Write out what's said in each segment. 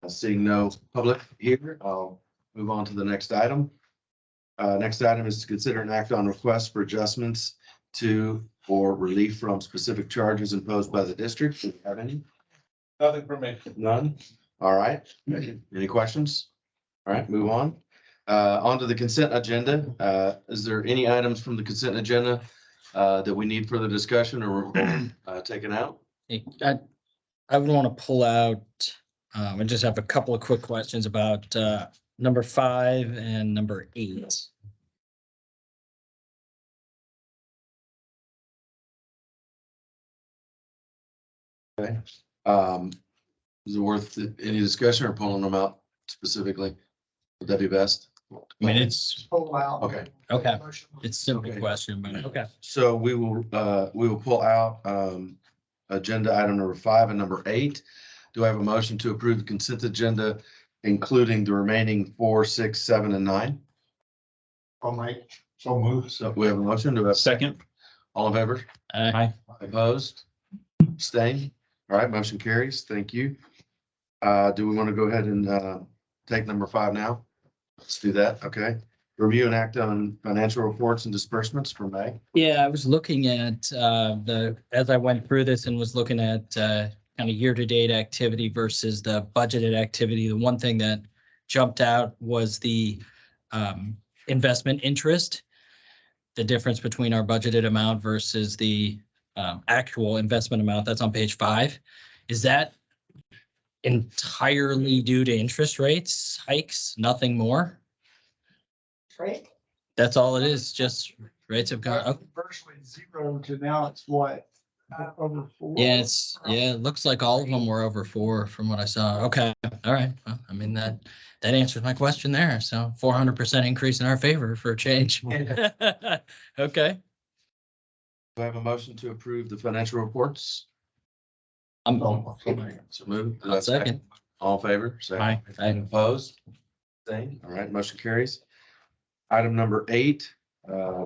Seeing no public here, I'll move on to the next item. Next item is to consider an act on requests for adjustments to or relief from specific charges imposed by the district. Do you have any? Nothing for me. None? All right. Any questions? All right, move on. Onto the consent agenda. Is there any items from the consent agenda that we need further discussion or taken out? I would want to pull out, I just have a couple of quick questions about number 5 and number 8. Okay. Is it worth any discussion or pulling them out specifically? Would that be best? I mean, it's, Pull out. Okay. Okay. it's a simple Okay. question, but okay. So we will pull out agenda item number 5 and number 8. Do I have a motion to approve the consent agenda, including the remaining 4, 6, 7, and 9? So move. So we have a motion. Do we have Second. all in favor? Aye. Opposed? Abstained? All right, motion carries. Thank you. Do we want to go ahead and take number 5 now? Let's do that. Okay. Review and act on financial reports and disbursements for May. Yeah, I was looking at as I went through this and was looking at kind of year-to-date activity versus the budgeted activity. The one thing that jumped out was the investment interest, the difference between our budgeted amount versus the actual investment amount. That's on page 5. Is that entirely due to interest rates hikes, nothing more? Right. That's all it is, just rates have gone up. Virtually zero to now it's what? Over 4. Yeah, it looks like all of them were over 4 from what I saw. Okay, all right. Well, I mean, that answers my question there. So 400% increase in our favor for a change. Okay. Do I have a motion to approve the financial reports? I'm So move. I'll second. All in favor? Say Aye. Aye. Opposed? Same. All right, motion carries. Item number 8,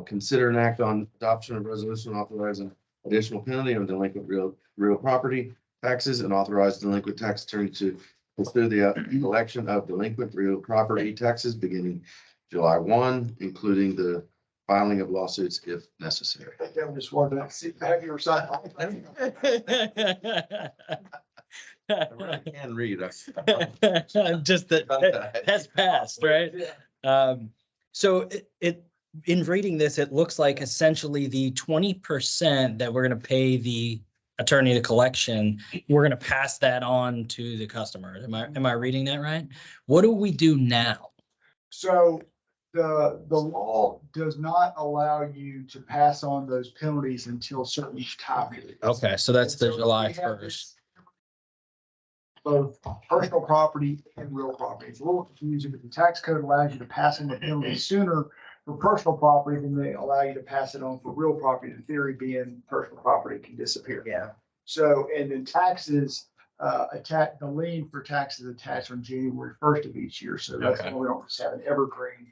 consider an act on adoption of resolution authorizing additional penalty on delinquent real property taxes and authorize delinquent tax attorney to pursue the collection of delinquent real property taxes beginning July 1, including the filing of lawsuits if necessary. I think I just wanted to see, have your side. I really can read. Just that has passed, right? So it in reading this, it looks like essentially the 20% that we're going to pay the attorney to collection, we're going to pass that on to the customer. Am I reading that right? What do we do now? So the law does not allow you to pass on those penalties until certain time periods. Okay, so that's the And so July we have 1st. this Both personal property and real property. It's a little confusing, but the tax code allows you to pass on the penalty sooner for personal property than they allow you to pass it on for real property. The theory being personal property can disappear. Yeah. So, and then taxes, the lien for taxes attached on January 1st of each year. So that's Okay. why we don't just have an evergreen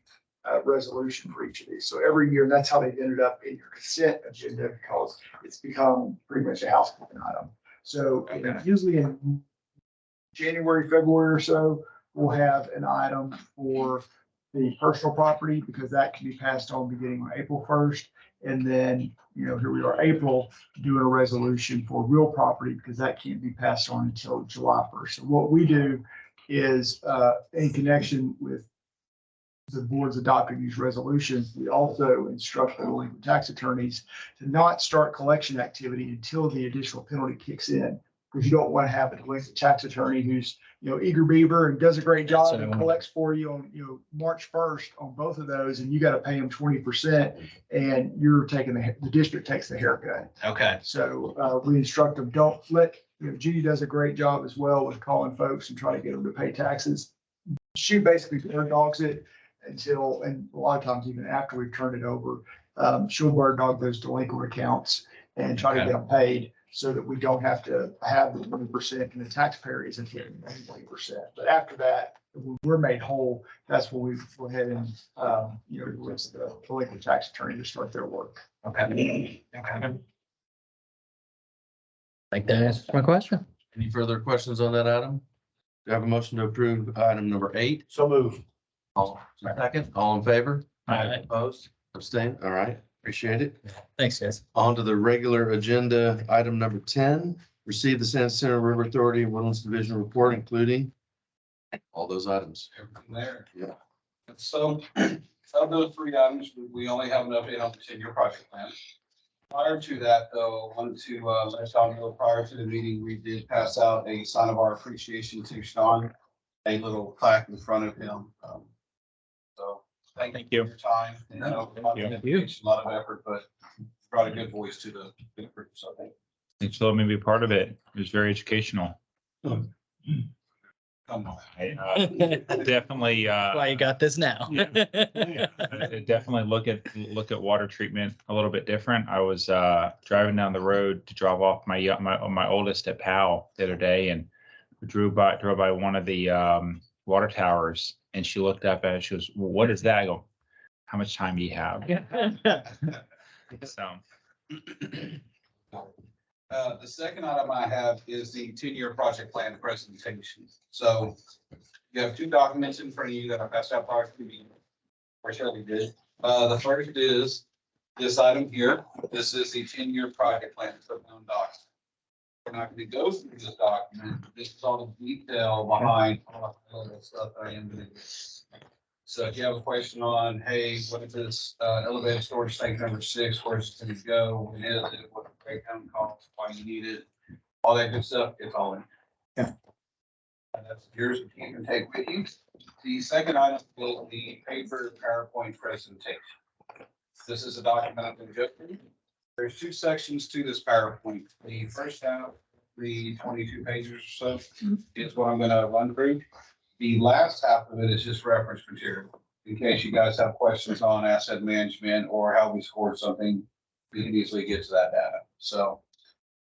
resolution for each of these. So every year, and that's how they've ended up in your consent agenda because it's become pretty much a housekeeping item. So usually in January, February or so, we'll have an item for the personal property because that can be passed on beginning on April 1st. And then, here we are, April, doing a resolution for real property because that can't be passed on until July 1st. So what we do is, in connection with the board's adopting these resolutions, we also instruct the delinquent tax attorneys to not start collection activity until the additional penalty kicks in. Because you don't want to have a delinquent tax attorney who's, eager beaver and does a great That's job what I and want. collects for you on, March 1st on both of those, and you got to pay them 20%, and you're taking the district takes the haircut. Okay. So we instruct them, don't let, Judy does a great job as well with calling folks and trying to get them to pay taxes. She basically bird dogs it until, and a lot of times even after we've turned it over, she'll bird dog those delinquent accounts and try to get them paid so that we don't have to have the 20% and the taxpayer isn't getting 20%. But after that, when we're made whole, that's when we go ahead and, release the delinquent tax attorney to start their work. Okay. Okay. Like that answers my question. Any further questions on that item? Do I have a motion to approve item number 8? So move. All second, all in favor? Aye. Opposed? Abstain? All right, appreciate it. Thanks, guys. On to the regular agenda, item number 10, receive the San Jacinto River Authority Woodlands Division report, including all those items. Everything there. Yeah. So of those 3 items, we only have an update on the 10-year project plan. Prior to that, though, I wanted to let y'all know, prior to the meeting, we did pass out a sign of our appreciation to Sean, a little plaque in front of him. So thank you for your time. You know, a lot of Thank you. dedication, a lot of effort, but brought a good voice to the group. So thank you. Thanks for letting me be part of it. It was very educational. Come on. Definitely, Why you got this now? definitely look at water treatment a little bit different. I was driving down the road to drop off my oldest at Powell the other day, and drove by one of the water towers, and she looked up at it. She goes, "Well, what is that?" I go, "How much time do you have?" So The second item I have is the 10-year project plan presentation. So you have 2 documents in front of you that I passed out prior to the meeting, or Shelby did. The first is this item here. This is the 10-year project plan for known document. We're not going to go through this document. This is all the detail behind all the stuff that I am going to do. So if you have a question on, hey, what is this elevated storage tank number 6? Where's it going to go? When is it? What the breakdown costs? Why you need it? All that good stuff. It's all in. Yeah. And that's yours if you can take with you. The second item is the paper PowerPoint presentation. This is a document I've been going. There's 2 sections to this PowerPoint. The first half, the 22 pages or so, is what I'm going to run through. The last half of it is just reference material. In case you guys have questions on asset management or how we scored something, we can easily get to that data. So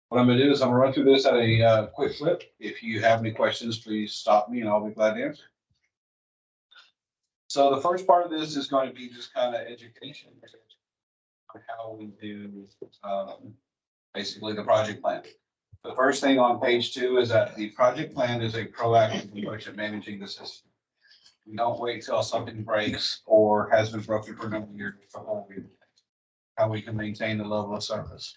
what I'm gonna do is I'm gonna run through this at a quick flip. If you have any questions, please stop me and I'll be glad to answer. So the first part of this is going to be just kind of education on how we do basically the project plan. The first thing on page 2 is that the project plan is a proactive approach at managing the system. We don't wait till something breaks or has been broken for a number of years before how we can maintain the level of service.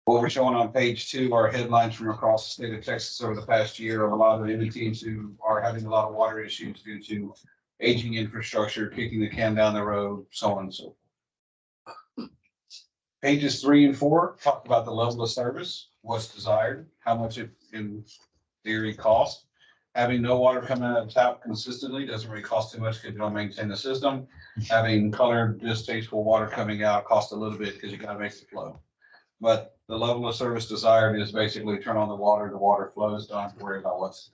What we're showing on page 2 are headlines from across the state of Texas over the past year of a lot of entities who are having a lot of water issues due to aging infrastructure, kicking the can down the road, so on and so forth. Pages 3 and 4 talk about the level of service, what's desired, how much it in theory costs. Having no water coming out of the tap consistently doesn't really cost too much because you don't maintain the system. Having colored, distasteful water coming out costs a little bit because you gotta make it flow. But the level of service desired is basically turn on the water flows, don't have to worry about what's.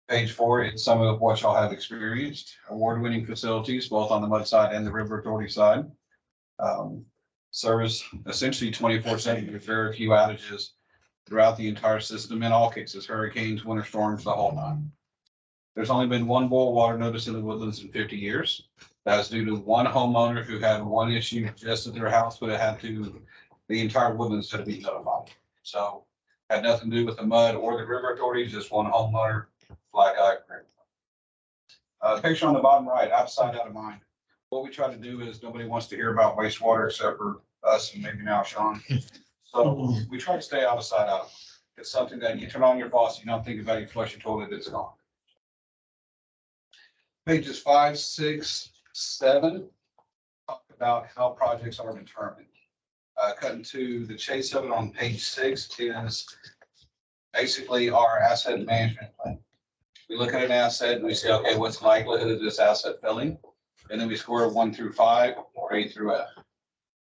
Page 4, it's some of what y'all have experienced, award-winning facilities, both on the mud side and the river authority side. Service essentially 24/7 with very few outages throughout the entire system in all cases, hurricanes, winter storms, the whole nine. There's only been 1 boil water notice in the Woodlands in 50 years. That's due to 1 homeowner who had 1 issue just at their house, but it had to, the entire Woodlands had to be notified. So had nothing to do with the mud or the river authorities, just 1 homeowner, black eye. Picture on the bottom right, outside out of mind. What we try to do is nobody wants to hear about wastewater except for us and maybe now Sean. So we try to stay out of sight out. It's something that you turn on your faucet, you don't think about it, you flush your toilet, it's gone. Pages 5, 6, 7 talk about how projects are determined. Cutting to the chase of it on page 6 is basically our asset management plan. We look at an asset and we say, okay, what's the likelihood of this asset failing? And then we score 1 through 5 or A through F.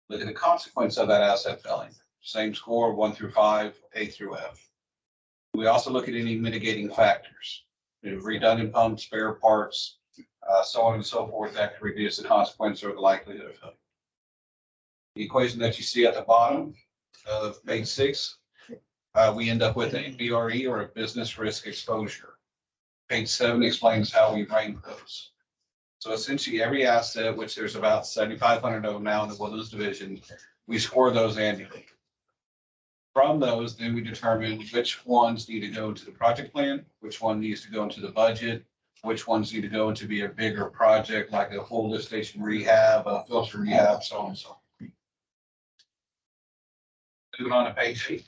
Look at the consequence of that asset failing. Same score, 1 through 5, A through F. We also look at any mitigating factors, redundant pumps, spare parts, so on and so forth that could reduce the consequence or the likelihood of failure. The equation that you see at the bottom of page 6, we end up with a BRE or a business risk exposure. Page 7 explains how we rank those. So essentially every asset, which there's about 7,500 of them now in the Woodlands division, we score those annually. From those, then we determine which ones need to go into the project plan, which one needs to go into the budget, which ones need to go into be a bigger project, like a full lift station rehab, a filter rehab, so on and so forth. Moving on to page 8.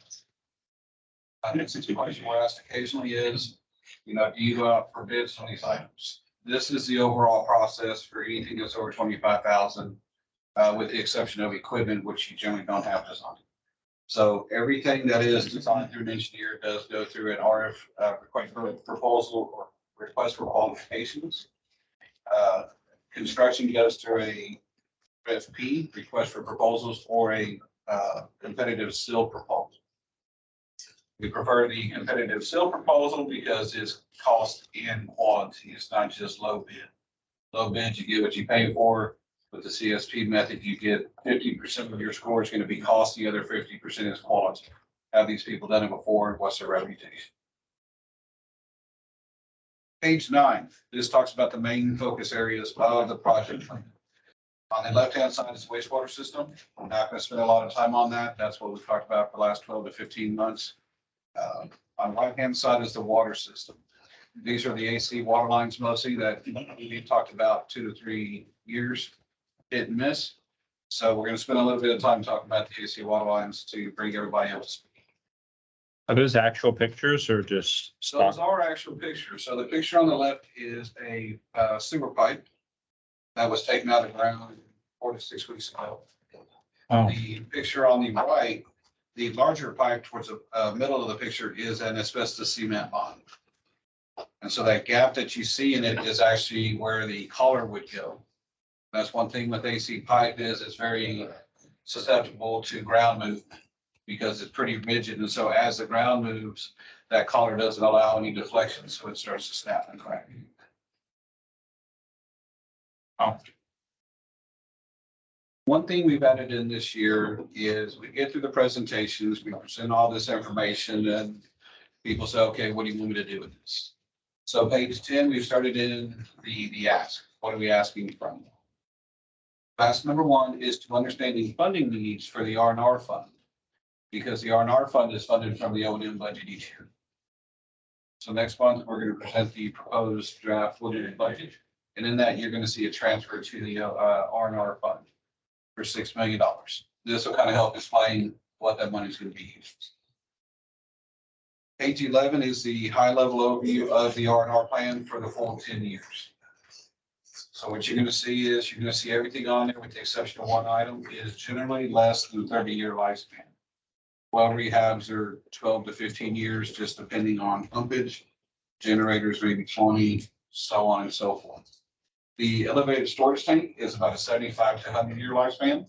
I think the question we're asked occasionally is, do you go out for bids on these items? This is the overall process for anything that's over 25,000, with the exception of equipment, which you generally don't have design. So everything that is designed through an engineer does go through an RF, request for proposal or request for qualifications. Construction goes through a RFP, request for proposals, or a competitive seal proposal. We prefer the competitive seal proposal because it's cost and quality. It's not just low bid. Low bid, you get what you pay for. With the CSP method, you get 50% of your score is going to be cost. The other 50% is quality. Have these people done it before? What's their reputation? Page 9, this talks about the main focus areas of the project plan. On the left-hand side is wastewater system. I'm not going to spend a lot of time on that. That's what we've talked about for the last 12 to 15 months. On the right-hand side is the water system. These are the AC water lines mostly that we've talked about 2 to 3 years, hit and miss. So we're going to spend a little bit of time talking about the AC water lines to bring everybody up to speed. Are those actual pictures or just So those stock? are actual pictures. So the picture on the left is a sewer pipe that was taken out of the ground 4 to 6 weeks ago. Oh, The picture on the right, the larger pipe towards the middle of the picture is an asbestos cement bond. And so that gap that you see in it is actually where the collar would go. That's one thing with AC pipe is it's very susceptible to ground movement because it's pretty rigid. And so as the ground moves, that collar doesn't allow any deflection, so it starts to snap and crack. oh, One thing we've added in this year is we get through the presentations, we present all this information, and people say, okay, what do you want me to do with this? So page 10, we've started in the ask. What are we asking from? Task number 1 is to understand the funding needs for the R&R fund, because the R&R fund is funded from the O&M budget each year. So next month, we're going to present the proposed draft limited budget, and in that, you're going to see a transfer to the R&R fund for $6 million. This will kind of help explain what that money is going to be used. Page 11 is the high-level overview of the R&R plan for the full 10 years. So what you're going to see is you're going to see everything on there with the exception of one item is generally less than 30-year lifespan. Well, rehabs are 12 to 15 years, just depending on pumpage. Generators maybe 20, so on and so forth. The elevated storage tank is about a 75 to 100-year lifespan.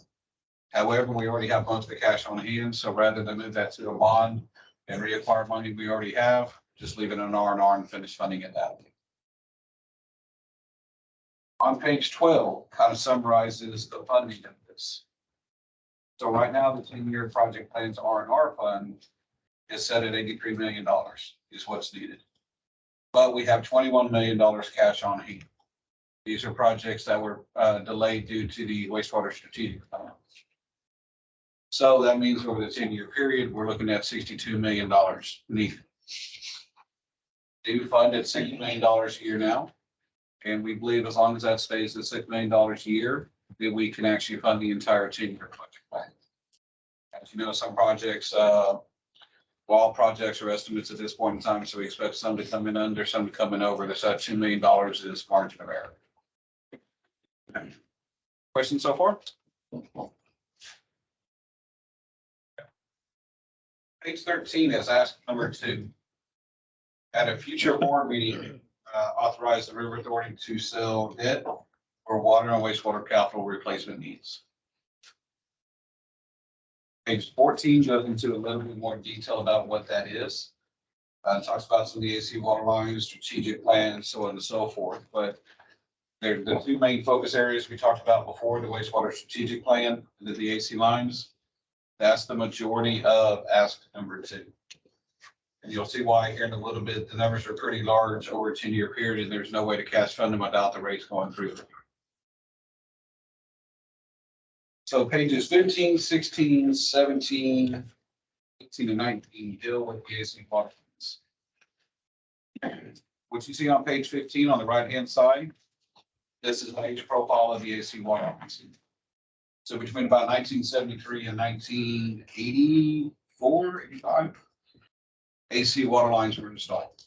However, we already have most of the cash on hand, so rather than move that to a bond and reacquire money we already have, just leave it in R&R and finish funding it that way. On page 12, kind of summarizes the funding of this. So right now, the 10-year project plan's R&R fund is set at $83 million is what's needed. But we have $21 million cash on hand. These are projects that were delayed due to the wastewater strategic plan. So that means over the 10-year period, we're looking at $62 million needed. Do fund at $6 million a year now. And we believe as long as that stays at $6 million a year, that we can actually fund the entire 10-year project plan. As you know, some projects, all projects are estimates at this point in time, so we expect some to come in under, some to come in over. This $2 million is margin of error. Questions so far? Page 13 is ask number 2. At a future board meeting, authorize the River Authority to sell debt or water and wastewater capital replacement needs. Page 14 goes into a little bit more detail about what that is. It talks about some of the AC water lines, strategic plans, so on and so forth. But they're the 2 main focus areas we talked about before, the wastewater strategic plan and the AC lines. That's the majority of ask number 2. And you'll see why here in a little bit. The numbers are pretty large over a 10-year period, and there's no way to cash fund them without the rates going through. So pages 15, 16, 17, 18 and 19 deal with the AC water lines. What you see on page 15 on the right-hand side, this is the age profile of the AC water lines. So between about 1973 and 1984, 85, AC water lines were installed.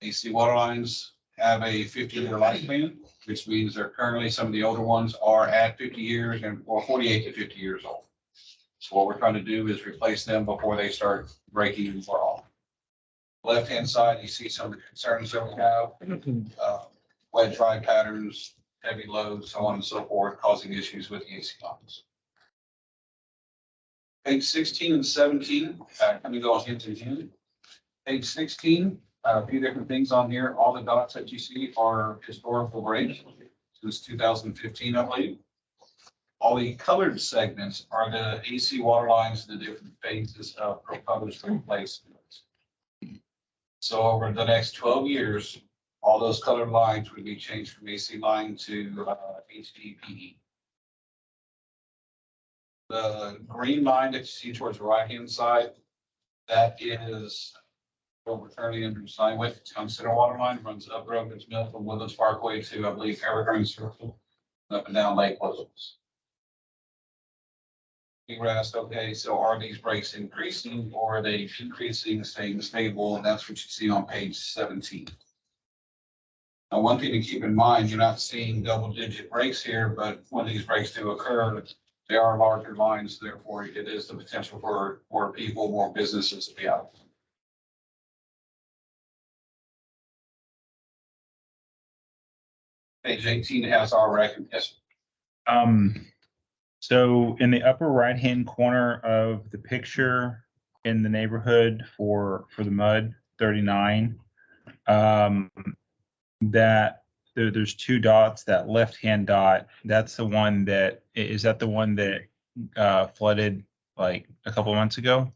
AC water lines have a 50-year lifespan, which means they're currently, some of the older ones are at 50 years and or 48 to 50 years old. So what we're trying to do is replace them before they start breaking and wear off. Left-hand side, you see some of the concerns that we have, wet dry patterns, heavy loads, so on and so forth, causing issues with the AC lines. Page 16 and 17, kind of go hand to hand. Page 16, a few different things on here. All the dots that you see are historical breaks since 2015, I believe. All the colored segments are the AC water lines, the different phases of proposed replacement. So over the next 12 years, all those colored lines would be changed from AC line to HDPE. The green line that you see towards the right-hand side, that is what we're currently under design with. Town Center water line runs up Rogan's Mill from Woodlands Parkway to, I believe, Evergreen Circle, up and down Lake Pleasant. You were asked, okay, so are these breaks increasing or are they decreasing, staying stable? And that's what you see on page 17. Now, one thing to keep in mind, you're not seeing double-digit breaks here, but when these breaks do occur, they are larger lines, therefore it is the potential for more people, more businesses to be out. Page 18 has our recommendations. So in the upper right-hand corner of the picture in the neighborhood for the MUD 39, that there's two dots, that left-hand dot, that's the one that, is that the one that flooded like a couple months ago?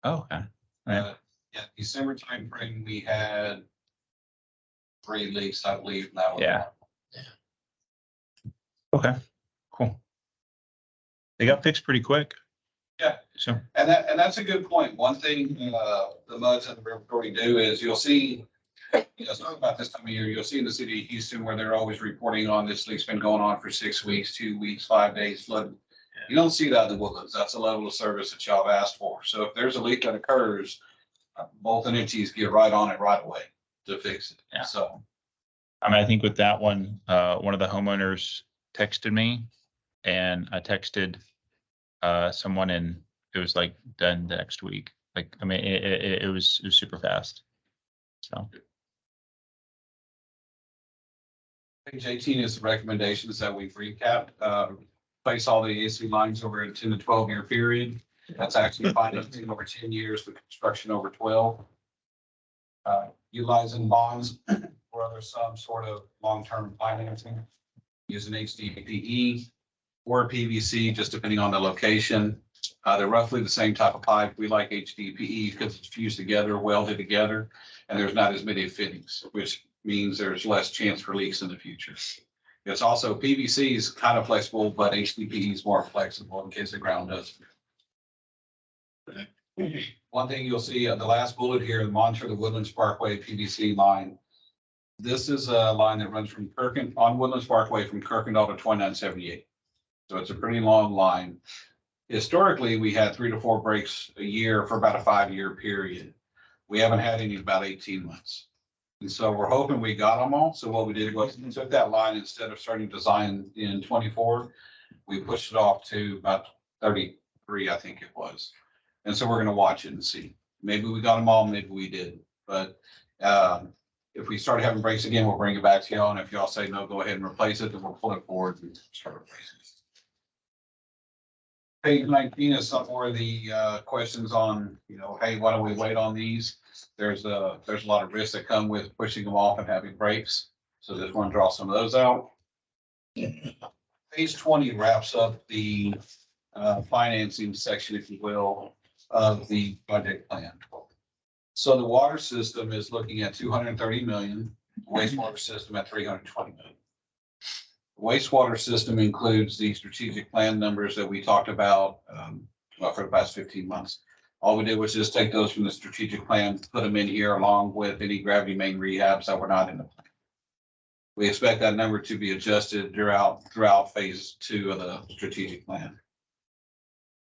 Oh, okay. Yeah, December timeframe, we had 3 leaks, I believe. And that was Yeah. Okay, cool. They got fixed pretty quick. Yeah. So, And that's a good point. One thing, the MUDs and the River Authority do is you'll see, it's not about this time of year, you'll see in the city of Houston where they're always reporting on this leak's been going on for 6 weeks, 2 weeks, 5 days, flood. You don't see that in the Woodlands. That's a level of service that y'all have asked for. So if there's a leak that occurs, both entities get right on it right away to fix it. Yeah. So. I mean, I think with that one of the homeowners texted me and I texted someone and it was like done the next week. Like, I mean, it was super fast. So. Page 18 is the recommendations that we've recapped. Place all the AC lines over a 10 to 12 year period. That's actually financing over 10 years with construction over 12. Utilizing bonds or other some sort of long-term financing. Using HDPE or PVC, just depending on the location. They're roughly the same type of pipe. We like HDPE because it's fused together, welded together, and there's not as many fittings, which means there's less chance for leaks in the future. It's also PVC is kind of flexible, but HDPE is more flexible in case the ground does. One thing you'll see on the last bullet here, the monitor the Woodlands Parkway PVC line. This is a line that runs from on Woodlands Parkway from Kirkendall to 2978. So it's a pretty long line. Historically, we had 3 to 4 breaks a year for about a 5-year period. We haven't had any in about 18 months. And so we're hoping we got them all. So what we did was we took that line, instead of starting design in 24, we pushed it off to about 33, I think it was. And so we're going to watch it and see. Maybe we got them all, maybe we didn't. But if we start having breaks again, we'll bring it back to y'all. And if y'all say no, go ahead and replace it, then we'll pull it forward and start replacing it. Page 19 is some more of the questions on, hey, why don't we wait on these? There's a lot of risks that come with pushing them off and having breaks. So just want to draw some of those out. Page 20 wraps up the financing section, if you will, of the budget plan. So the water system is looking at 230 million, wastewater system at 320 million. The wastewater system includes the strategic plan numbers that we talked about well, for the past 15 months. All we did was just take those from the strategic plan, put them in here along with any gravity main rehabs that were not in the plan. We expect that number to be adjusted throughout phase 2 of the strategic plan.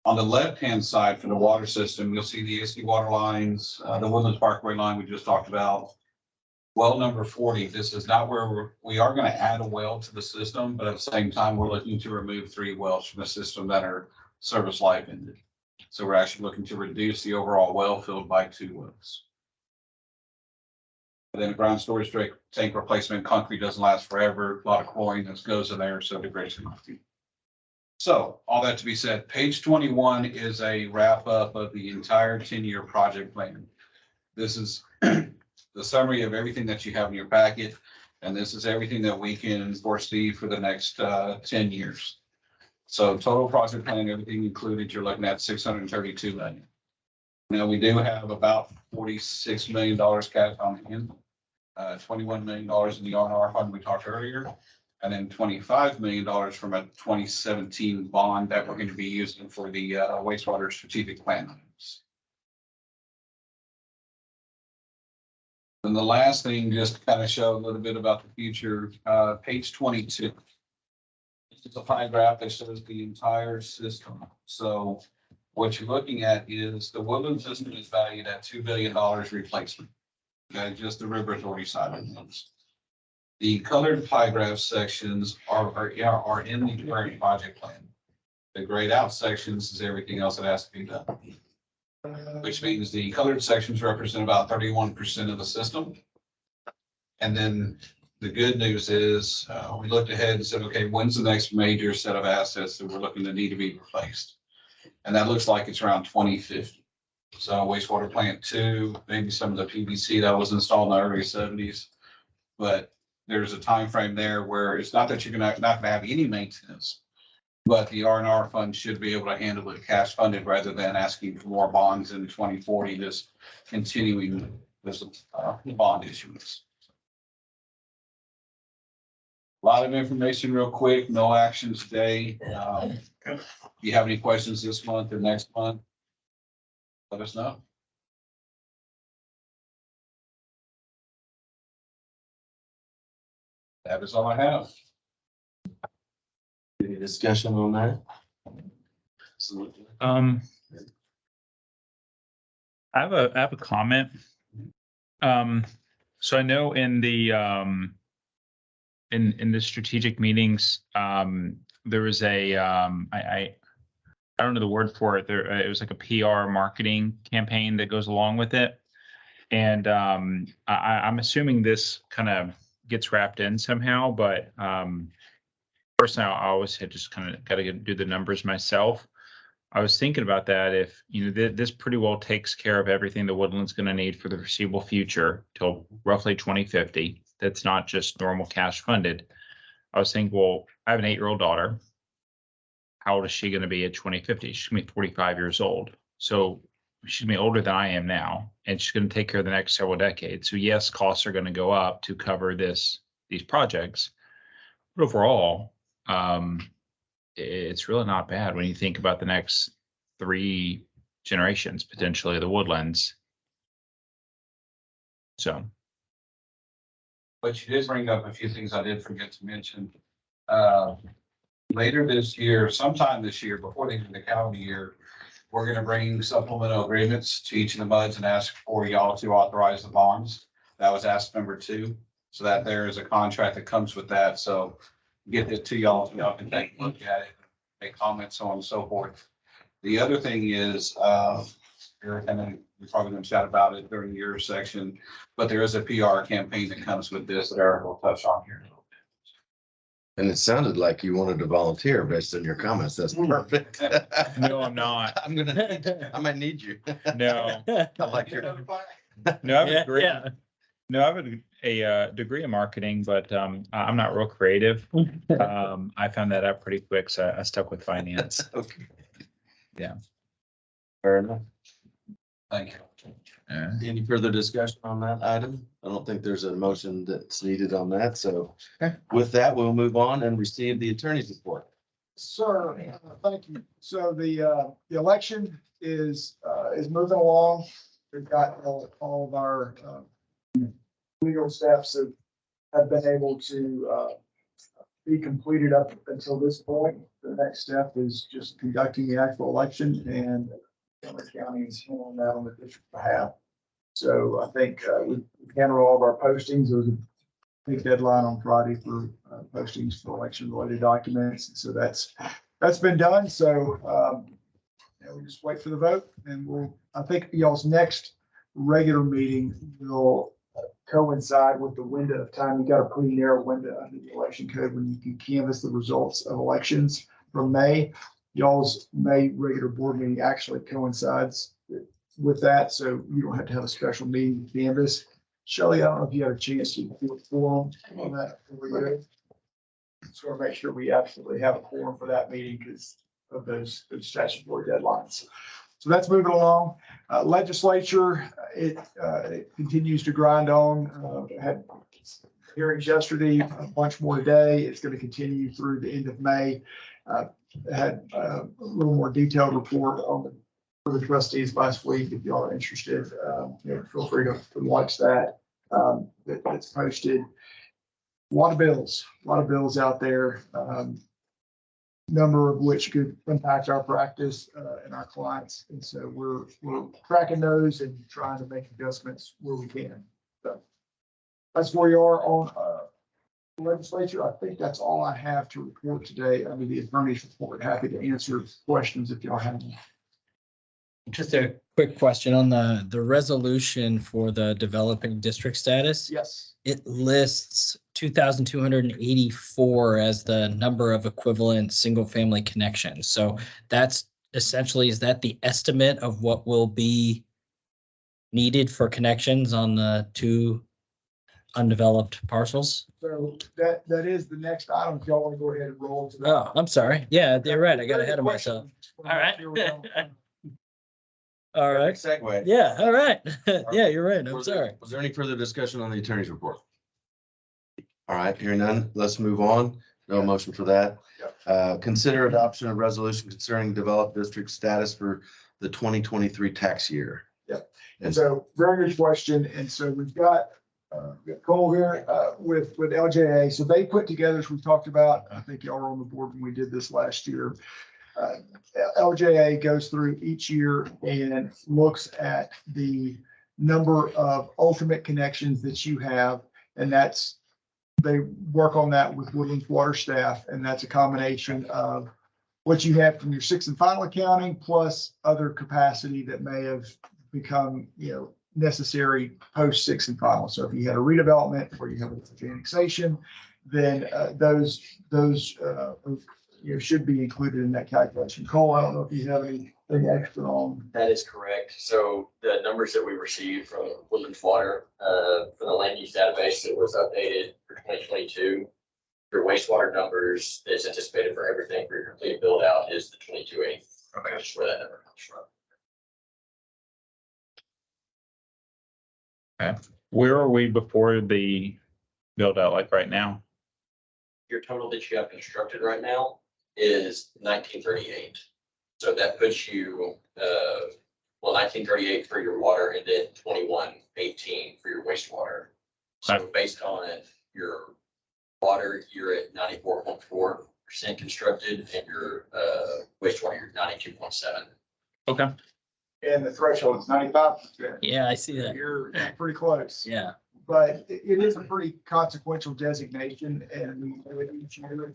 On the left-hand side for the water system, you'll see the AC water lines, the Woodlands Parkway line we just talked about. Well, number 40, this is not where we are going to add a well to the system, but at the same time, we're looking to remove 3 wells from the system that are service life ended. So we're actually looking to reduce the overall well field by 2 wells. And then the ground storage tank replacement, concrete doesn't last forever, a lot of chlorine that goes in there, so degradation. So all that to be said, page 21 is a wrap up of the entire 10-year project plan. This is the summary of everything that you have in your packet. And this is everything that we can foresee for the next 10 years. So total project plan, everything included, you're looking at $632 million. Now we do have about $46 million cash on hand, $21 million in the R&R fund we talked earlier, and then $25 million from a 2017 bond that we're going to be using for the wastewater strategic plan items. And the last thing, just to kind of show a little bit about the future, page 22. It's a pie graph that shows the entire system. So what you're looking at is the Woodland system is valued at $2 billion replacement. Okay, just the river authority side of things. The colored pie graph sections are in the current project plan. The grayed out sections is everything else that has to be done. Which means the colored sections represent about 31% of the system. And then the good news is we looked ahead and said, okay, when's the next major set of assets that we're looking to need to be replaced? And that looks like it's around 2050. So wastewater plant 2, maybe some of the PVC that was installed in the early 70s. But there's a time frame there where it's not that you're not gonna have any maintenance, but the R&R fund should be able to handle it cash funded rather than asking for more bonds in 2040, just continuing this bond issuance. A lot of information real quick, no action today. If you have any questions this month or next month, let us know. That is all I have. Any discussion on that? I have a comment. So I know in the in the strategic meetings, there was a I don't know the word for it. There it was like a PR marketing campaign that goes along with it, and I'm assuming this kind of gets wrapped in somehow. But personally, I always had just kind of got to do the numbers myself. I was thinking about that. If you know this pretty well takes care of everything the Woodland's going to need for the foreseeable future till roughly 2050. That's not just normal cash funded. I was thinking, well, I have an 8-year-old daughter. How old is she going to be at 2050? She's going to be 45 years old. So she's going to be older than I am now, and she's going to take care of the next several decades. So yes, costs are going to go up to cover these projects. But overall, it's really not bad when you think about the next 3 generations, potentially, of the Woodlands. So. But you did bring up a few things I did forget to mention. Later this year, sometime this year, before the end of the calendar year, we're going to bring supplemental agreements to each of the MUDs and ask for y'all to authorize the bonds. That was asked number 2. So that there is a contract that comes with that. So get it to y'all so y'all can take a look at it, make comments, so on and so forth. The other thing is, Eric, and then we're probably going to chat about it during your section, but there is a PR campaign that comes with this that Eric will touch on here. And it sounded like you wanted to volunteer based on your comments. That's perfect. No, I'm not. I might need you. No. I like your. No, I have a Yeah, degree. yeah. No, I have a degree in marketing, but I'm not real creative. I found that out pretty quick, so I stuck with finance. Okay. Yeah. Fair enough. Thank you. Any further discussion on that item? I don't think there's a motion that's needed on that. So with that, we'll move on and receive the attorney's report. Sir, thank you. So the election is moving along. We've got all of our legal steps have been able to be completed up until this point. The next step is just conducting the actual election, and Montgomery County is handling that on the district's behalf. So I think we handle all of our postings. There was a big deadline on Friday for postings for election related documents. So that's been done. So we just wait for the vote, and I think y'all's next regular meeting will coincide with the window of time. You got a pretty narrow window under the election code when you can canvass the results of elections from May. Y'all's May regular board meeting actually coincides with that, so you don't have to have a special meeting to canvass. Shelley, I don't know if you had a chance to do a forum on that. So we'll make sure we absolutely have a quorum for that meeting because of those statutory deadlines. So that's moving along. Legislature, it continues to grind on. Had hearings yesterday, a bunch more today. It's going to continue through the end of May. Had a little more detailed report for the trustees last week. If y'all are interested, feel free to watch that. That's posted. A lot of bills out there. Number of which could impact our practice and our clients. And so we're tracking those and trying to make adjustments where we can. So that's where you are on the legislature. I think that's all I have to report today under the attorney's report. Happy to answer questions if y'all have them. Just a quick question on the resolution for the developing district status. Yes. It lists 2,284 as the number of equivalent single-family connections. So that's essentially, is that the estimate of what will be needed for connections on the 2 undeveloped parcels? So that is the next item. If y'all want to go ahead and roll to that. Oh, I'm sorry. Yeah, you're right. I got ahead of myself. All right. All right. Segue. Yeah, all right. Yeah, you're right. I'm Was sorry. there any further discussion on the attorney's report? All right, hearing none, let's move on. No motion for that. Consider adoption of resolution concerning developed district status for the 2023 tax year. And so very good question. And so we've got Cole here with LJA. So they put together, as we talked about, I think y'all were on the board when we did this last year. LJA goes through each year and looks at the number of ultimate connections that you have. And they work on that with Woodlands Water staff. And that's a combination of what you have from your 6th and final accounting plus other capacity that may have become, necessary post 6th and final. So if you had a redevelopment or you have a annexation, then those should be included in that calculation. Cole, I don't know if you have anything extra on. That is correct. So the numbers that we received from Woodlands Water, for the land use database that was updated for 2022, your wastewater numbers that's anticipated for everything for your complete build out is the 22.8. Okay. That's where that number comes from. Okay. Where are we before the build out, like right now? Your total that you have constructed right now is 1938. So that puts you, 1938 for your water and then 2118 for your wastewater. So based on your water, you're at 94.4% constructed and your wastewater, you're 92.7. Okay. And the threshold is 95%. Yeah, I see that. You're pretty close. Yeah. But it is a pretty consequential designation, and we do it each year.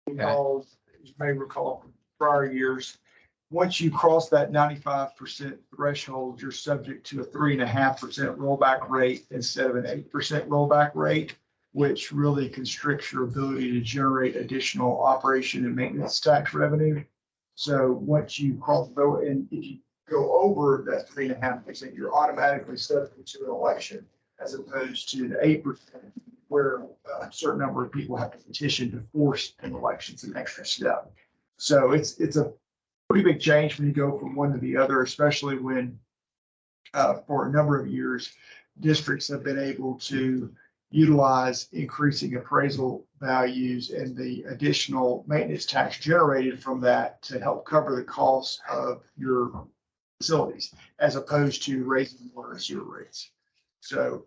Because, as you may recall from prior years, once you cross that 95% threshold, you're subject to a 3.5% rollback rate instead of an 8% rollback rate, which really constricts your ability to generate additional operation and maintenance tax revenue. So once you cross and if you go over that 3.5%, you're automatically subject to an election, as opposed to the 8%, where a certain number of people have to petition to force an election. It's an extra step. So it's a pretty big change when you go from one to the other, especially when for a number of years, districts have been able to utilize increasing appraisal values and the additional maintenance tax generated from that to help cover the cost of your facilities, as opposed to raising water and sewer rates. So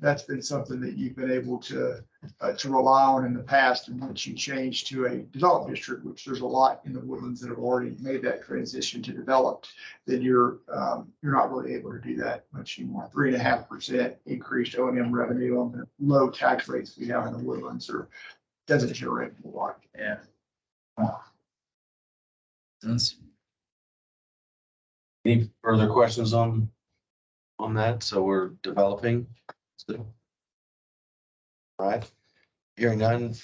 that's been something that you've been able to rely on in the past. And once you change to a developed district, which there's a lot in the Woodlands that have already made that transition to developed, then you're not really able to do that much anymore. 3.5% increased O&M revenue on the low tax rates we have in the Woodlands doesn't generate a lot. Yeah. That's- Any further questions on that? So we're developing. All right. Hearing none,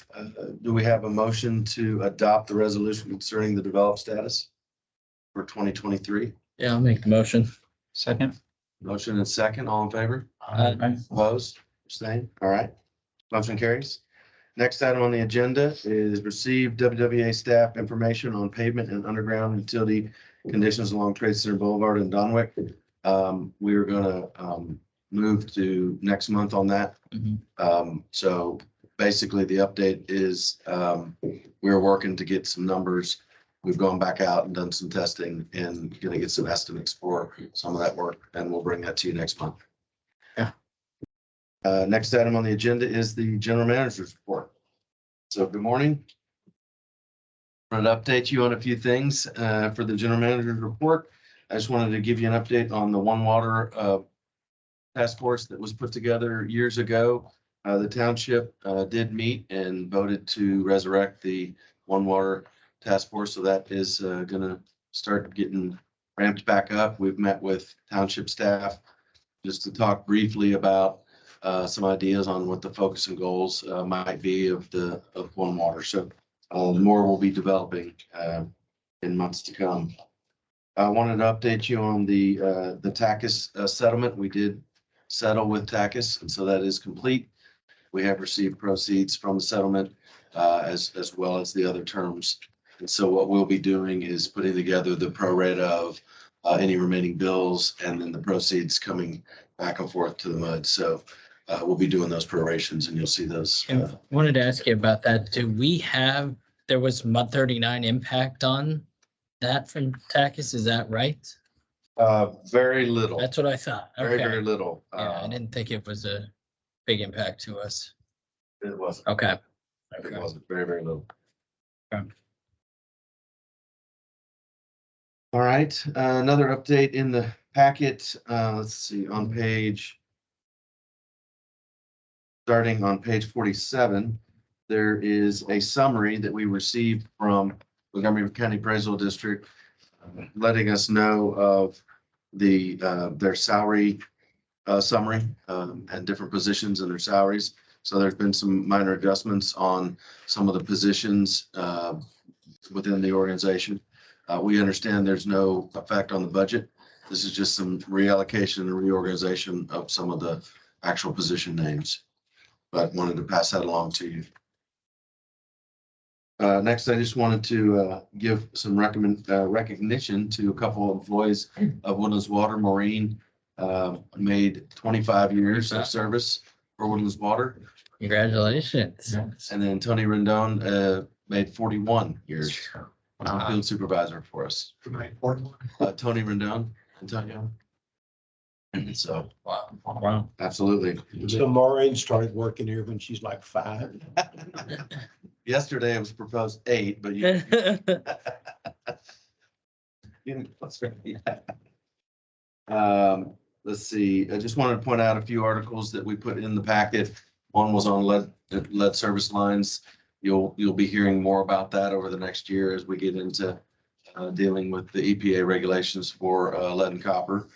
do we have a motion to adopt the resolution concerning the developed status for 2023? Yeah, I'll make the motion. Second. Motion and second, all in favor? Aye. Opposed? Abstained? All right. Motion carries. Next item on the agenda is receive WWA staff information on pavement and underground utility conditions along Trade Center Boulevard in Donwick. We are gonna move to next month on that. So basically the update is we're working to get some numbers. We've gone back out and done some testing and gonna get some estimates for some of that work, and we'll bring that to you next month. Yeah. Next item on the agenda is the general manager's report. So good morning. I'm going to update you on a few things for the general manager's report. I just wanted to give you an update on the One Water task force that was put together years ago. The township did meet and voted to resurrect the One Water task force. So that is going to start getting ramped back up. We've met with township staff just to talk briefly about some ideas on what the focus and goals might be of One Water. So more will be developing in months to come. I wanted to update you on the TACUS settlement. We did settle with TACUS, and so that is complete. We have received proceeds from the settlement as well as the other terms. And so what we'll be doing is putting together the pro rata of any remaining bills and then the proceeds coming back and forth to the MUD. So we'll be doing those prorations and you'll see those. I wanted to ask you about that. There was MUD 39 impact on that from TACUS, is that right? Very little. That's what I thought. Very, Okay. very little. Yeah, I didn't think it was a big impact to us. It wasn't. Okay. It wasn't. Very, very little. Okay. All right, another update in the packet. Let's see, starting on page 47, there is a summary that we received from Montgomery County Appraisal District, letting us know of their salary summary and different positions in their salaries. So there's been some minor adjustments on some of the positions within the organization. We understand there's no effect on the budget. This is just some reallocation and reorganization of some of the actual position names, but wanted to pass that along to you. Next, I just wanted to give some recognition to a couple of employees of Woodlands Water. Maureen made 25 years of service for Woodlands Water. Congratulations. And then Tony Rendon made 41 years. Field supervisor for us. Tony Rendon, Antonio. So, Wow. absolutely. So Maureen started working here when she's like 5. Yesterday it was proposed 8, but you. That's right. Let's see, I just wanted to point out a few articles that we put in the packet. One was on lead service lines. You'll be hearing more about that over the next year as we get into dealing with the EPA regulations for lead and copper.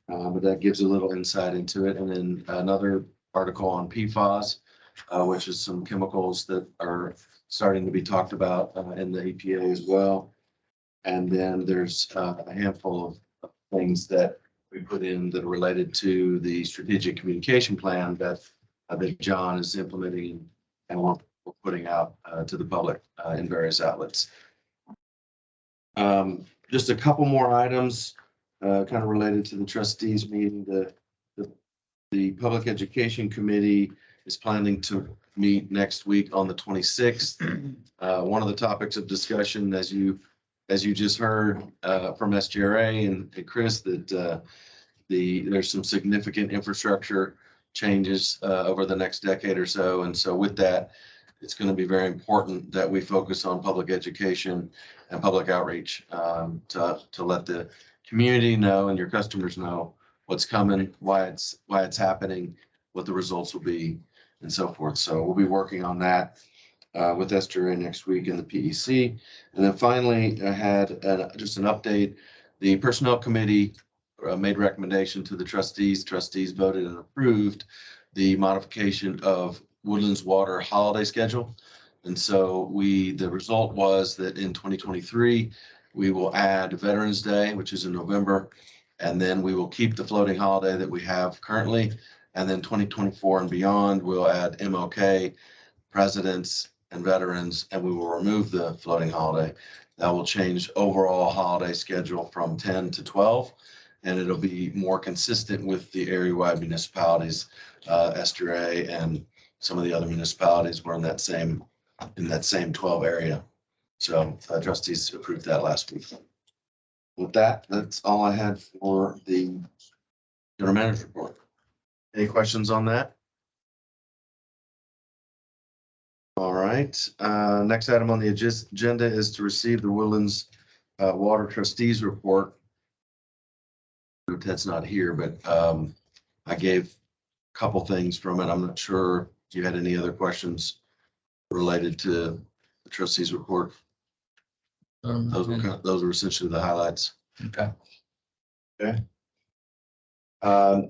But that gives a little insight into it. And then another article on PFAS, which is some chemicals that are starting to be talked about in the EPA as well. And then there's a handful of things that we put in that are related to the strategic communication plan that John is implementing and we're putting out to the public in various outlets. Just a couple more items kind of related to the trustees meeting. The Public Education Committee is planning to meet next week on the 26th. One of the topics of discussion, as you just heard from SGRA and Chris, that there's some significant infrastructure changes over the next decade or so. And so with that, it's going to be very important that we focus on public education and public outreach to let the community know and your customers know what's coming, why it's happening, what the results will be, and so forth. So we'll be working on that with SGRA next week in the PEC. And then finally, I had just an update. The Personnel Committee made recommendation to the trustees. Trustees voted and approved the modification of Woodlands Water holiday schedule. And so the result was that in 2023, we will add Veterans Day, which is in November, and then we will keep the floating holiday that we have currently. And then 2024 and beyond, we'll add MLK, Presidents, and Veterans, and we will remove the floating holiday. That will change overall holiday schedule from 10 to 12, and it'll be more consistent with the area-wide municipalities, SGRA and some of the other municipalities were in that same 12 area. So trustees approved that last week. With that, that's all I had for the general manager report. Any questions on that? All right, next item on the agenda is to receive the Woodlands Water Trustees Report. Ted's not here, but I gave a couple things from it. I'm not sure if you had any other questions related to the trustees report. Those were essentially the highlights. Okay.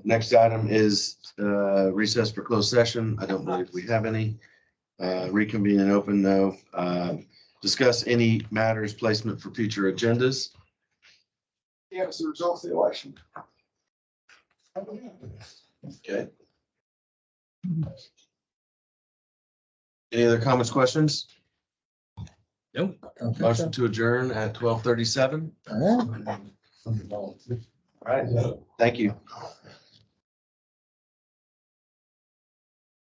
Next item is recess for closed session. I don't believe we have any. Reconvene and open, no. Discuss any matters placement for future agendas. Yeah, it's the results of the election. Okay. Any other comments, questions? Nope. Motion to adjourn at 12:37. All right, thank you.